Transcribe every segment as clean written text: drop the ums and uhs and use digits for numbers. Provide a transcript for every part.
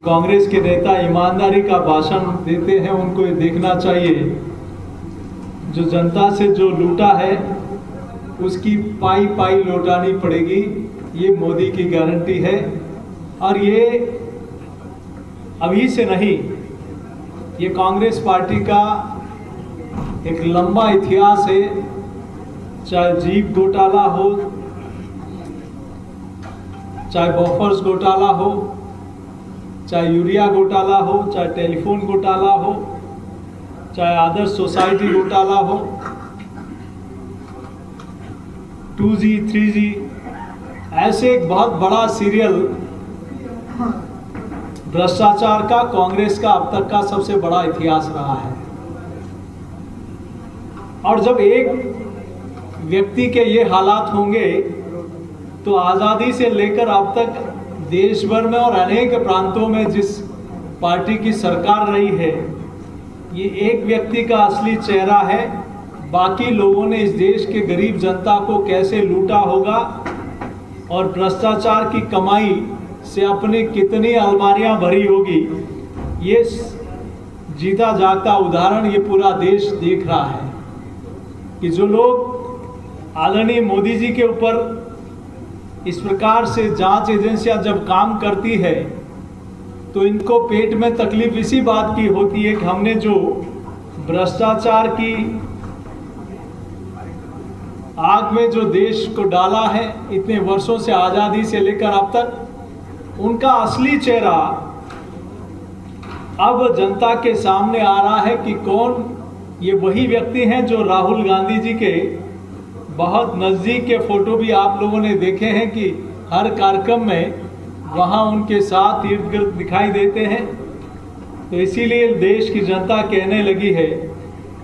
कांग्रेस के नेता ईमानदारी का भाषण देते हैं, उनको ये देखना चाहिए जो जनता से जो लूटा है उसकी पाई पाई लौटानी पड़ेगी। ये मोदी की गारंटी है और ये अभी से नहीं, ये कांग्रेस पार्टी का एक लंबा इतिहास है। चाहे जीप घोटाला हो, चाहे बॉफर्स घोटाला हो, चाहे यूरिया घोटाला हो, चाहे टेलीफोन घोटाला हो, चाहे आदर्श सोसाइटी घोटाला हो, 2G 3G, ऐसे एक बहुत बड़ा सीरियल भ्रष्टाचार का कांग्रेस का अब तक का सबसे बड़ा इतिहास रहा है। और जब एक व्यक्ति के ये हालात होंगे तो आज़ादी से लेकर अब तक देश भर में और अनेक प्रांतों में जिस पार्टी की सरकार रही है, ये एक व्यक्ति का असली चेहरा है। बाकी लोगों ने इस देश के गरीब जनता को कैसे लूटा होगा और भ्रष्टाचार की कमाई से अपनी कितनी अलमारियां भरी होगी, ये जीता जागता उदाहरण ये पूरा देश देख रहा है कि जो लोग आदरणीय मोदी जी के ऊपर इस प्रकार से जांच एजेंसियां जब काम करती है तो इनको पेट में तकलीफ इसी बात की होती है कि हमने जो भ्रष्टाचार की आग में जो देश को डाला है इतने वर्षों से, आजादी से लेकर अब तक, उनका असली चेहरा अब जनता के सामने आ रहा है कि कौन ये वही व्यक्ति हैं जो राहुल गांधी जी के बहुत नज़दीक के फोटो भी आप लोगों ने देखे हैं कि हर कार्यक्रम में वहाँ उनके साथ इर्द गिर्द दिखाई देते हैं। तो इसीलिए देश की जनता कहने लगी है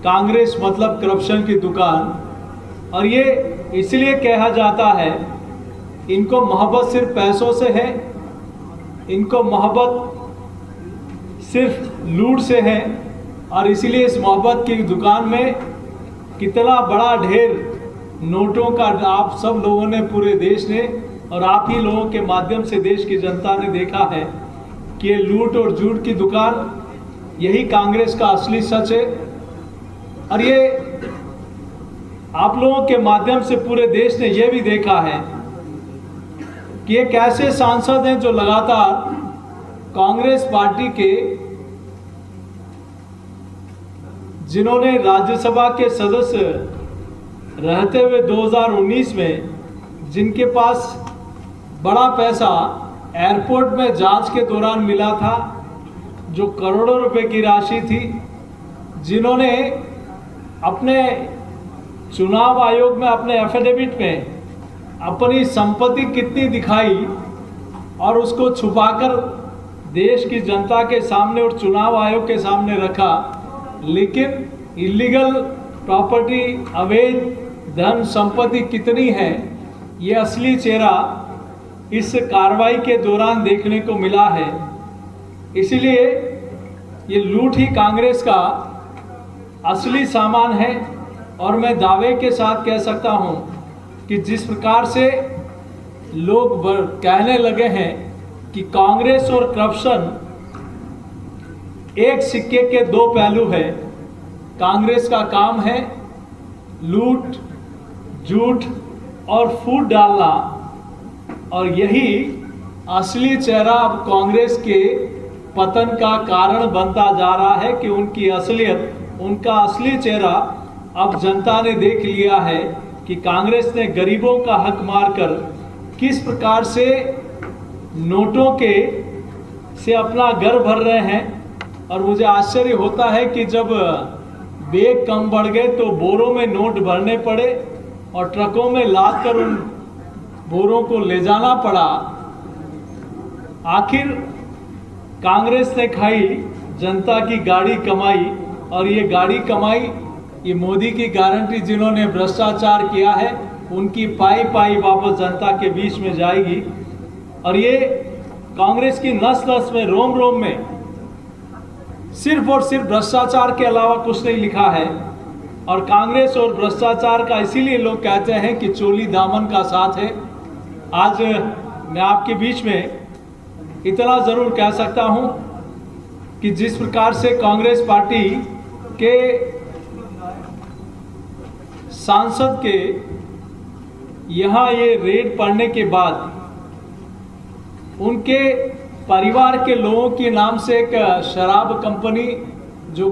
कांग्रेस मतलब करप्शन की दुकान। और ये इसलिए कहा जाता है, इनको मोहब्बत सिर्फ पैसों से है, इनको मोहब्बत सिर्फ लूट से है। और इसीलिए इस मोहब्बत की दुकान में कितना बड़ा ढेर नोटों का आप सब लोगों ने, पूरे देश ने और आप ही लोगों के माध्यम से देश की जनता ने देखा है कि ये लूट और झूठ की दुकान, यही कांग्रेस का असली सच है। और ये आप लोगों के माध्यम से पूरे देश ने ये भी देखा है कि ये कैसे सांसद हैं जो लगातार कांग्रेस पार्टी के, जिन्होंने राज्यसभा के सदस्य रहते हुए 2019 में, जिनके पास बड़ा पैसा एयरपोर्ट में जांच के दौरान मिला था जो करोड़ों रुपए की राशि थी, जिन्होंने अपने चुनाव आयोग में अपने एफिडेविट में अपनी संपत्ति कितनी दिखाई और उसको छुपाकर देश की जनता के सामने और चुनाव आयोग के सामने रखा, लेकिन इलीगल प्रॉपर्टी, अवैध धन संपत्ति कितनी है, ये असली चेहरा इस कार्रवाई के दौरान देखने को मिला है। इसलिए ये लूट ही कांग्रेस का असली सामान है। और मैं दावे के साथ कह सकता हूं कि जिस प्रकार से लोग कहने लगे हैं कि कांग्रेस और करप्शन एक सिक्के के दो पहलू है, कांग्रेस का काम है लूट, झूठ और फूट डालना, और यही असली चेहरा अब कांग्रेस के पतन का कारण बनता जा रहा है कि उनकी असलियत, उनका असली चेहरा अब जनता ने देख लिया है कि कांग्रेस ने गरीबों का हक मारकर किस प्रकार से नोटों के से अपना घर भर रहे हैं। और मुझे आश्चर्य होता है कि जब बेग कम बढ़ गए तो बोरों में नोट भरने पड़े और ट्रकों में लाद कर उन बोरों को ले जाना पड़ा। आखिर कांग्रेस ने खाई जनता की गाड़ी कमाई, और ये गाड़ी कमाई ये मोदी की गारंटी, जिन्होंने भ्रष्टाचार किया है उनकी पाई पाई वापस जनता के बीच में जाएगी। और ये कांग्रेस की नस नस में, रोम रोम में सिर्फ और सिर्फ भ्रष्टाचार के अलावा कुछ नहीं लिखा है। और कांग्रेस और भ्रष्टाचार का इसीलिए लोग कहते हैं कि चोली दामन का साथ है। आज मैं आपके बीच में इतना जरूर कह सकता हूं कि जिस प्रकार से कांग्रेस पार्टी के सांसद के यहां ये रेड पड़ने के बाद उनके परिवार के लोगों के नाम से एक शराब कंपनी जो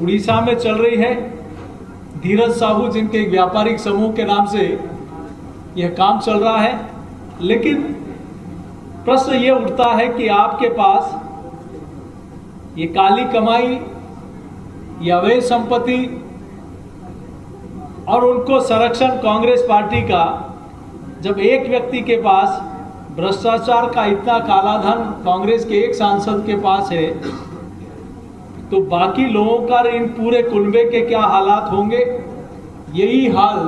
उड़ीसा में चल रही है, धीरज साहू जिनके एक व्यापारिक समूह के नाम से यह काम चल रहा है। लेकिन प्रश्न ये उठता है कि आपके पास ये काली कमाई या अवैध संपत्ति और उनको संरक्षण कांग्रेस पार्टी का, जब एक व्यक्ति के पास भ्रष्टाचार का इतना काला धन कांग्रेस के एक सांसद के पास है, तो बाकी लोगों का, इन पूरे कुनबे के क्या हालात होंगे। यही हाल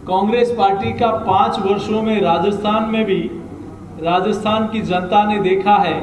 कांग्रेस पार्टी का 5 वर्षों में राजस्थान में भी, राजस्थान की जनता ने देखा है